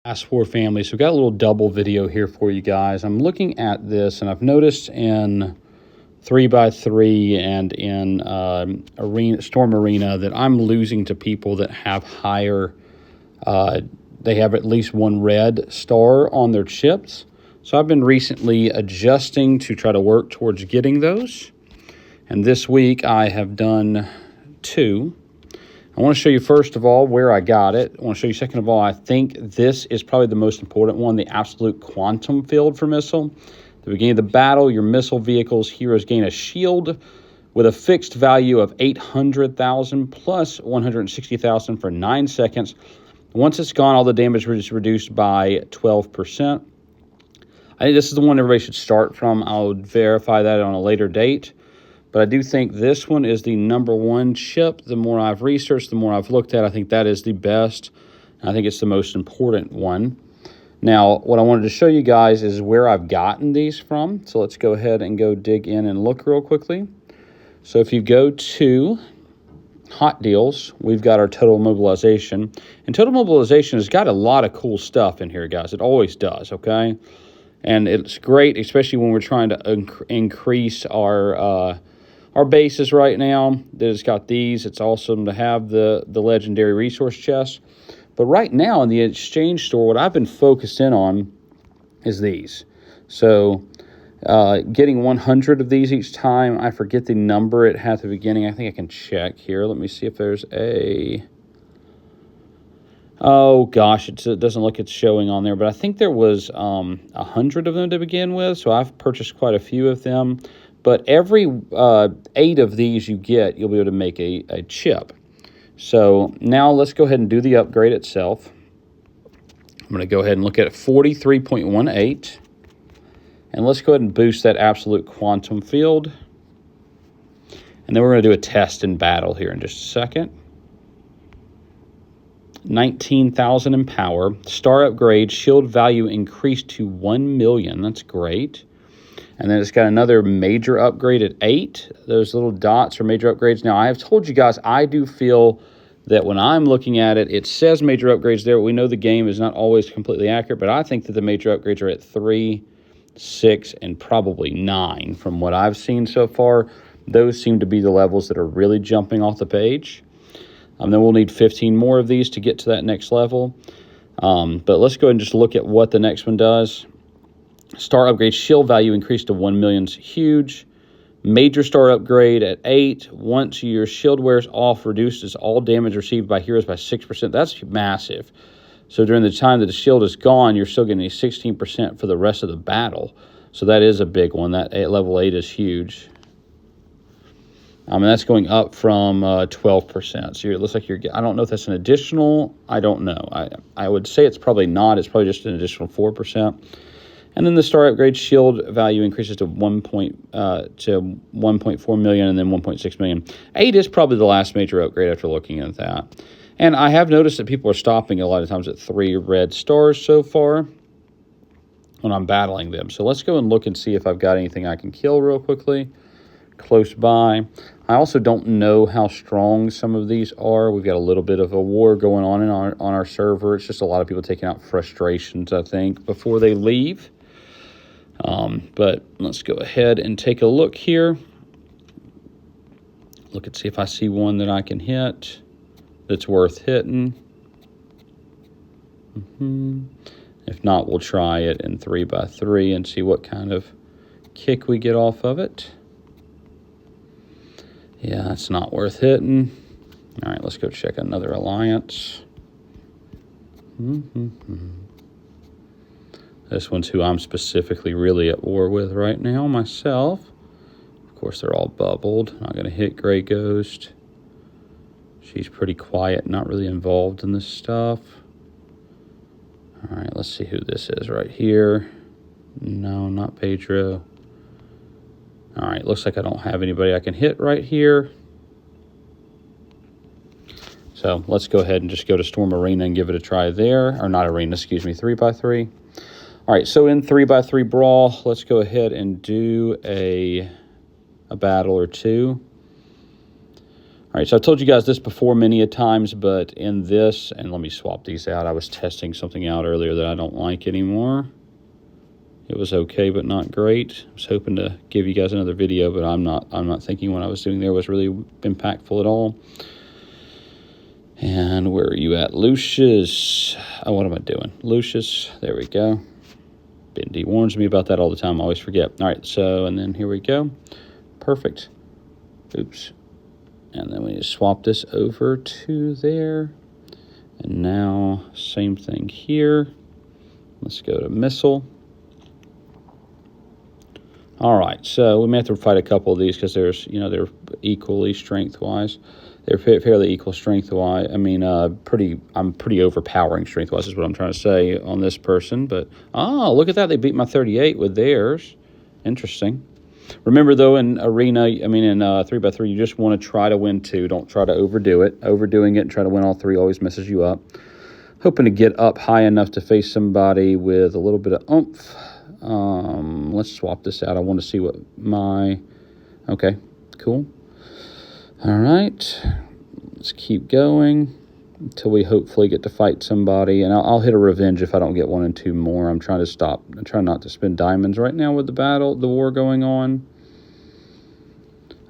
Task Force family. So we've got a little double video here for you guys. I'm looking at this, and I've noticed in 3x3 and in Storm Arena that I'm losing to people that have higher, they have at least one red star on their chips. So I've been recently adjusting to try to work towards getting those. And this week I have done 2. I want to show you, first of all, where I got it. I want to show you, second of all, I think this is probably the most important one, the absolute quantum field for missile. At the beginning of the battle, your missile vehicles, heroes gain a shield with a fixed value of 800,000 plus 160,000 for 9 seconds. Once it's gone, all the damage is reduced by 12%. I think this is the one everybody should start from. I'll verify that on a later date. But I do think this one is the #1 chip. The more I've researched, the more I've looked at, I think that is the best. I think it's the most important one. Now, what I wanted to show you guys is where I've gotten these from. So let's go ahead and go dig in and look real quickly. So if you go to Hot Deals, we've got our Total Mobilization. And Total Mobilization has got a lot of cool stuff in here, guys. It always does, okay? And it's great, especially when we're trying to increase our bases right now. That it's got these. It's awesome to have the legendary resource chest. But right now in the exchange store, what I've been focused in on is these. So getting 100 of these each time. I forget the number it had at the beginning. I think I can check here. Let me see if there's a... Oh, gosh, it doesn't look it's showing on there. But I think there was 100 of them to begin with. So I've purchased quite a few of them. But every 8 of these you get, you'll be able to make a chip. So now let's go ahead and do the upgrade itself. I'm going to go ahead and look at 43.18. And let's go ahead and boost that absolute quantum field. And then we're going to do a test in battle here in just a second. 19,000 in power. Star upgrade, shield value increased to 1 million. That's great. And then it's got another major upgrade at 8. Those little dots are major upgrades. Now, I have told you guys, I do feel that when I'm looking at it, it says major upgrades there. We know the game is not always completely accurate, but I think that the major upgrades are at 3, 6, and probably 9. From what I've seen so far, those seem to be the levels that are really jumping off the page. Then we'll need 15 more of these to get to that next level. But let's go ahead and just look at what the next one does. Star upgrade, shield value increased to 1 million. Huge. Major star upgrade at 8. Once your shield wears off, reduces all damage received by heroes by 6%. That's massive. So during the time that the shield is gone, you're still getting a 16% for the rest of the battle. So that is a big one. That level 8 is huge. And that's going up from 12%. So it looks like I don't know if that's an additional. I don't know. I would say it's probably not. It's probably just an additional 4%. And then the star upgrade shield value increases to 1.4 million and then 1.6 million. 8 is probably the last major upgrade after looking at that. And I have noticed that people are stopping a lot of times at 3 red stars so far when I'm battling them. So let's go and look and see if I've got anything I can kill real quickly close by. I also don't know how strong some of these are. We've got a little bit of a war going on on our server. It's just a lot of people taking out frustrations, I think, before they leave. But let's go ahead and take a look here. Look and see if I see one that I can hit that's worth hitting. If not, we'll try it in 3x3 and see what kind of kick we get off of it. Yeah, it's not worth hitting. All right, let's go check another alliance. This one's who I'm specifically really at war with right now, myself. Of course, they're all bubbled. Not going to hit Grey Ghost. She's pretty quiet, not really involved in this stuff. All right, let's see who this is right here. No, not Pedro. All right, looks like I don't have anybody I can hit right here. So let's go ahead and just go to Storm Arena and give it a try there. Or not Arena, excuse me, 3x3. All right, so in 3x3 Brawl, let's go ahead and do a battle or two. All right, so I've told you guys this before many a times, but in this, and let me swap these out. I was testing something out earlier that I don't like anymore. It was okay, but not great. I was hoping to give you guys another video, but I'm not thinking what I was doing there was really impactful at all. And where are you at? Lucius. Oh, what am I doing? Lucius. There we go. Bendy warns me about that all the time. I always forget. All right, so, and then here we go. Perfect. Oops. And then we need to swap this over to there. And now, same thing here. Let's go to missile. All right, so we may have to fight a couple of these because there's, they're equally strength-wise. They're fairly equal strength-wise. I mean, I'm pretty overpowering strength-wise is what I'm trying to say on this person. But, look at that. They beat my 38 with theirs. Interesting. Remember, though, in arena, in 3x3, you just want to try to win 2. Don't try to overdo it. Overdoing it and try to win all 3 always messes you up. Hoping to get up high enough to face somebody with a little bit of oomph. Let's swap this out. I want to see what okay, cool. All right, let's keep going until we hopefully get to fight somebody. And I'll hit a revenge if I don't get 1 and 2 more. I'm trying to stop. I'm trying not to spend diamonds right now with the war going on.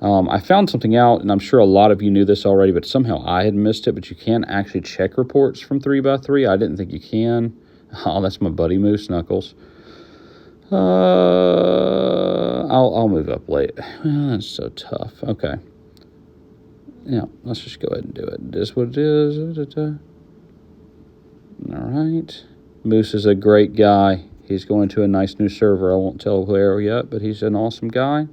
I found something out, and I'm sure a lot of you knew this already, but somehow I had missed it. But you can actually check reports from 3x3. I didn't think you can. Oh, that's my buddy Moose Knuckles. I'll move up late. Well, that's so tough. Okay. Yeah, let's just go ahead and do it. It is what it is. All right. Moose is a great guy. He's going to a nice new server. I won't tell where yet, but he's an awesome guy.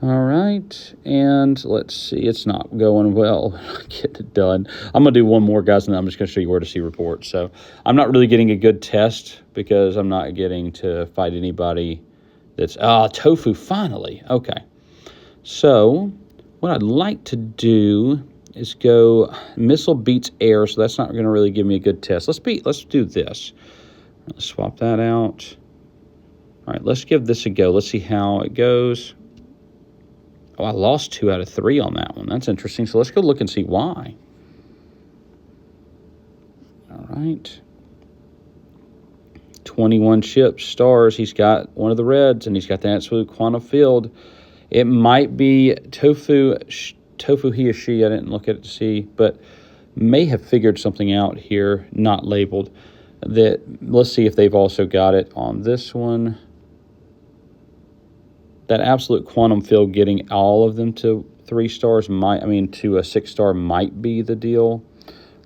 All right. And let's see. It's not going well. Get it done. I'm going to do one more, guys, and then I'm just going to show you where to see reports. So I'm not really getting a good test because I'm not getting to fight anybody that's... Tofu, finally. Okay. So what I'd like to do is go... Missile beats air, so that's not going to really give me a good test. Let's do this. Let's swap that out. All right, let's give this a go. Let's see how it goes. Oh, I lost 2 out of 3 on that one. That's interesting. So let's go look and see why. All right. 21 ships, stars. He's got one of the reds, and he's got the absolute quantum field. It might be Tofu, he or she. I didn't look at it to see, but may have figured something out here, not labeled. That let's see if they've also got it on this one. That absolute quantum field, getting all of them to 3 stars to a 6-star might be the deal.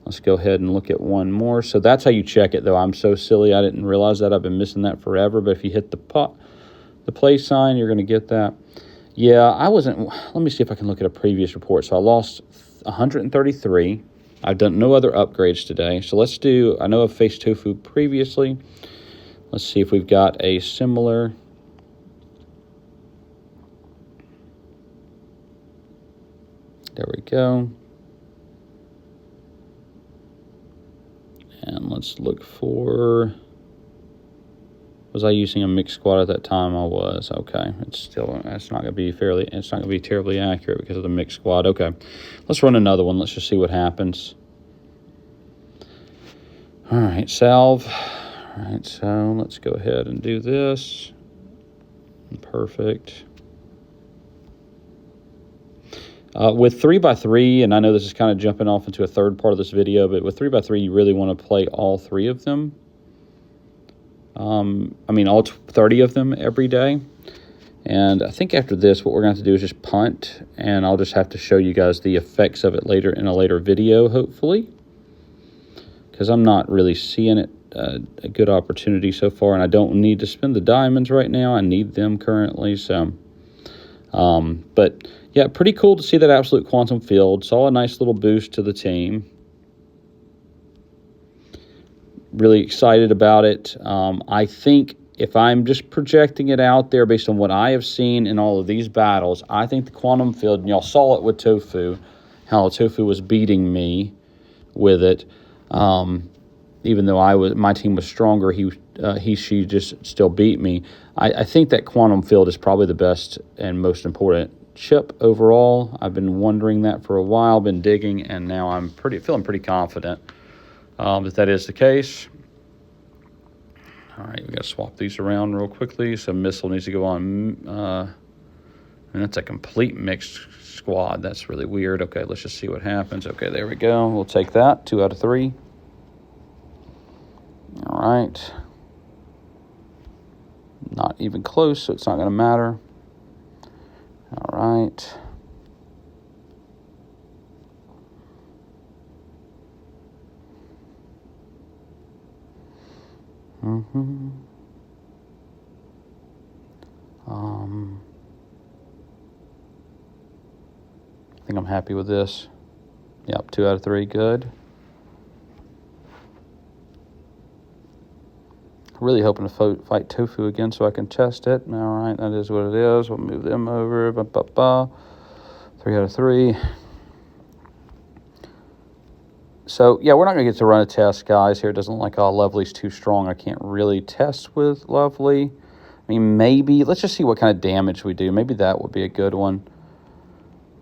Let's go ahead and look at one more. So that's how you check it, though. I'm so silly. I didn't realize that. I've been missing that forever. But if you hit the play sign, you're going to get that. Yeah, I wasn't. Let me see if I can look at a previous report. So I lost 133. I've done no other upgrades today. So let's do, I know I've faced Tofu previously. Let's see if we've got a similar... There we go. And let's look for... Was I using a mixed squad at that time? I was. Okay. It's not going to be terribly accurate because of the mixed squad. Okay. Let's run another one. Let's just see what happens. All right, salve. All right, so let's go ahead and do this. Perfect. With 3x3, and I know this is kind of jumping off into a third part of this video, but with 3x3, you really want to play all 3 of them. All 30 of them every day. And I think after this, what we're going to do is just punt, and I'll just have to show you guys the effects of it later in a later video, hopefully. Because I'm not really seeing it a good opportunity so far, and I don't need to spend the diamonds right now. I need them currently, so... But yeah, pretty cool to see that absolute quantum field. Saw a nice little boost to the team. Really excited about it. I think if I'm just projecting it out there based on what I have seen in all of these battles, I think the quantum field, and y'all saw it with Tofu, how Tofu was beating me with it. Even though my team was stronger, she just still beat me. I think that quantum field is probably the best and most important chip overall. I've been wondering that for a while, been digging, and now I'm feeling pretty confident that is the case. All right, we got to swap these around real quickly. So missile needs to go on. And that's a complete mixed squad. That's really weird. Okay, let's just see what happens. Okay, there we go. We'll take that. 2 out of 3. All right. Not even close, so it's not going to matter. All right. I think I'm happy with this. Yep, 2 out of 3, good. Really hoping to fight Tofu again so I can test it. All right, that is what it is. We'll move them over. 3 out of 3. So, yeah, we're not going to get to run a test, guys. Here it doesn't look like, oh, Lovely's too strong. I can't really test with Lovely. I mean, maybe. Let's just see what kind of damage we do. Maybe that would be a good one.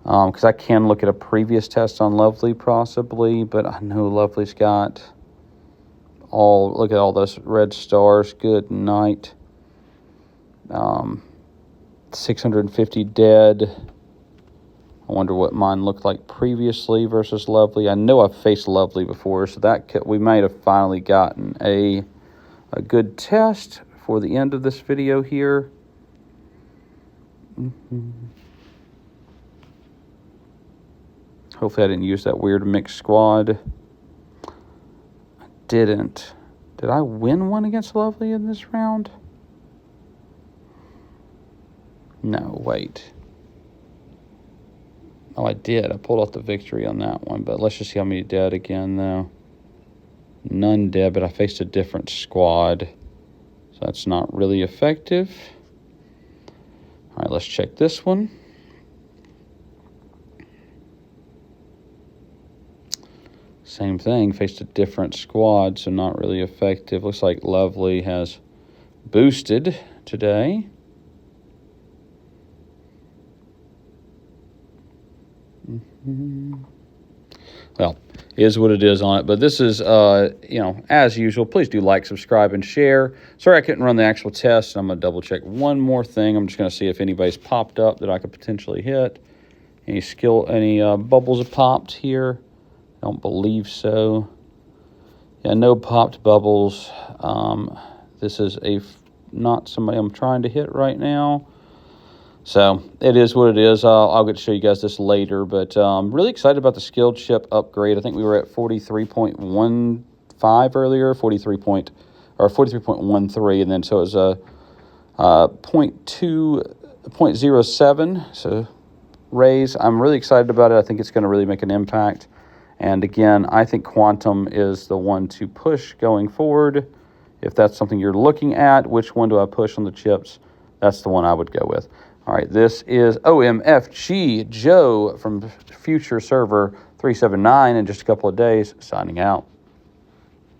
Because I can look at a previous test on Lovely, possibly. But I know Lovely's got look at all those red stars. Good night. 650 dead. I wonder what mine looked like previously versus Lovely. I know I've faced Lovely before, so that we might have finally gotten a good test for the end of this video here. Hopefully I didn't use that weird mixed squad. I didn't. Did I win one against Lovely in this round? No, wait. Oh, I did. I pulled off the victory on that one, but let's just see how many dead again, though. None dead, but I faced a different squad, so that's not really effective. All right, let's check this one. Same thing, faced a different squad, so not really effective. Looks like Lovely has boosted today. Well, is what it is on it. But this is, as usual, please do like, subscribe, and share. Sorry I couldn't run the actual test. I'm going to double check one more thing. I'm just going to see if anybody's popped up that I could potentially hit. Any bubbles have popped here? I don't believe so. Yeah, no popped bubbles. This is not somebody I'm trying to hit right now. So it is what it is. I'll get to show you guys this later, but I'm really excited about the skilled chip upgrade. I think we were at 43.15 earlier, 43.13, and then so it was a 0.07. So raise. I'm really excited about it. I think it's going to really make an impact. And again, I think Quantum is the one to push going forward. If that's something you're looking at, which one do I push on the chips? That's the one I would go with. All right, this is OMFG Joe from Future Server 379 in just a couple of days, signing out.